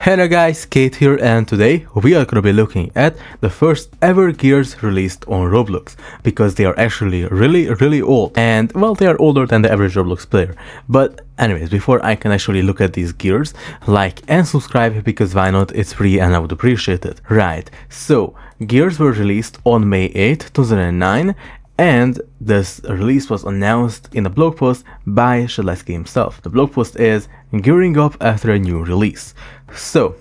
Hey there guys, Kate here, and today we are gonna be looking at the first ever gears released on Roblox, because they are actually really old, and well, they are older than the average Roblox player. But anyways, before I can actually look at these gears, like and subscribe, because why not, it's free and I would appreciate it. Right, so gears were released on May 8th, 2009, and this release was announced in a blog post by Shedlesky himself. The blog post is gearing up after a new release. So,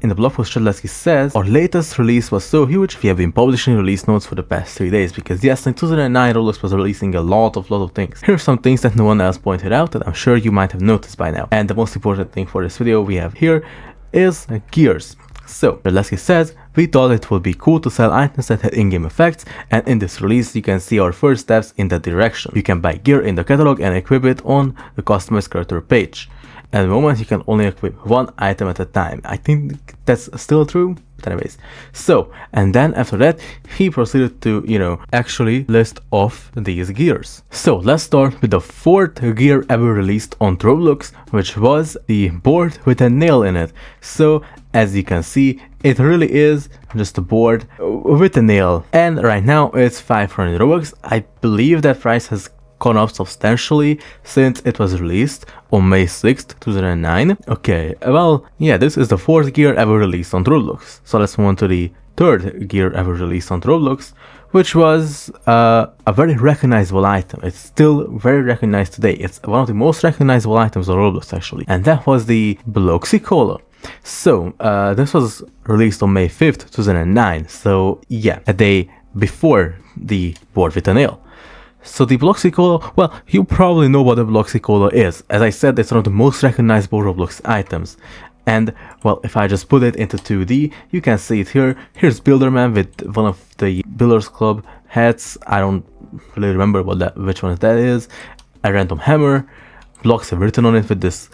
in the blog post, Shedlesky says, our latest release was so huge, we have been publishing release notes for the past 3 days, because yes, in 2009 Roblox was releasing a lot of things. Here are some things that no one else pointed out that I'm sure you might have noticed by now. And the most important thing for this video we have here is gears. So, Shedlesky says, we thought it would be cool to sell items that had in-game effects, and in this release you can see our first steps in that direction. You can buy gear in the catalog and equip it on the customized character page. At the moment you can only equip one item at a time. I think that's still true, but anyways. So, and then after that he proceeded to, actually list off these gears. So let's start with the fourth gear ever released on Roblox, which was the board with a nail in it. So as you can see, it really is just a board with a nail, and right now it's 500 Robux. I believe that price has gone up substantially since it was released on May 6th, 2009. Okay, well, yeah, this is the fourth gear ever released on Roblox. So let's move on to the third gear ever released on Roblox, which was a very recognizable item. It's still very recognized today. It's one of the most recognizable items on Roblox actually, and that was the Bloxy Cola. So this was released on May 5th, 2009. So yeah, a day before the board with a nail. So the Bloxy Cola, well, you probably know what the Bloxy Cola is. As I said, it's one of the most recognizable Roblox items. And, well, if I just put it into 2D, you can see it here. Here's Builderman with one of the Builders Club hats. I don't really remember which one that is. A random hammer. Blocks have written on it with this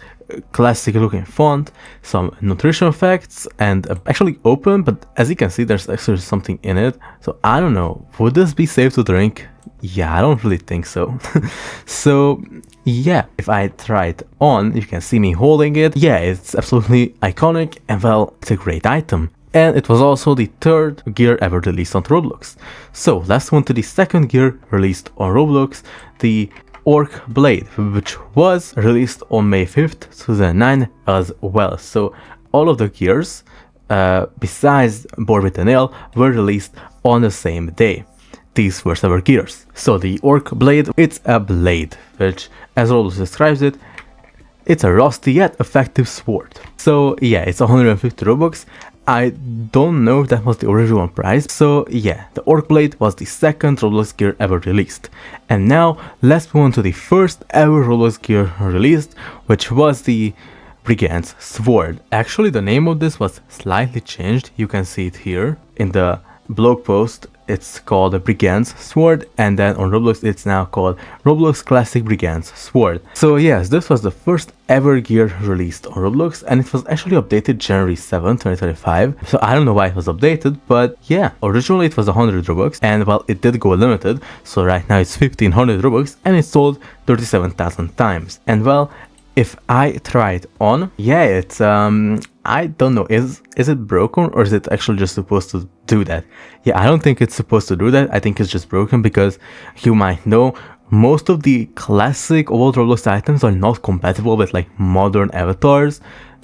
classic looking font, some nutrition facts, and actually open, but as you can see there's actually something in it. So I don't know, would this be safe to drink? Yeah, I don't really think so. So yeah, if I try it on, you can see me holding it. Yeah, it's absolutely iconic, and well, it's a great item. And it was also the third gear ever released on Roblox. So let's move on to the second gear released on Roblox, the Orc Blade, which was released on May 5th, 2009 as well. So all of the gears, besides board with a nail, were released on the same day. These first ever gears. So the Orc Blade, it's a blade, which, as Roblox describes it, it's a rusty yet effective sword. So yeah, it's 150 Robux. I don't know if that was the original price. So yeah, the Orc Blade was the second Roblox gear ever released. And now let's move on to the first ever Roblox gear released, which was the Brigand's Sword. Actually, the name of this was slightly changed. You can see it here in the blog post. It's called the Brigand's Sword, and then on Roblox it's now called Roblox Classic Brigand's Sword. So yes, this was the first ever gear released on Roblox, and it was actually updated January 7, 2025. So I don't know why it was updated, but yeah, originally it was 100 Robux, and well, it did go limited, so right now it's 1500 Robux, and it sold 37,000 times. And well, if I try it on, yeah, it's I don't know, is it broken, or is it actually just supposed to do that? Yeah, I don't think it's supposed to do that. I think it's just broken, because you might know most of the classic old Roblox items are not compatible with like modern avatars,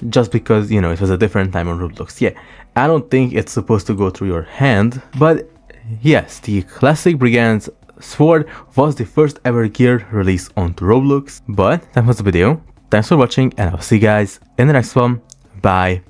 just because, it was a different time on Roblox. Yeah, I don't think it's supposed to go through your hand, but yes, the classic Brigand's Sword was the first ever gear released on Roblox. But that was the video. Thanks for watching, and I'll see you guys in the next one. Bye.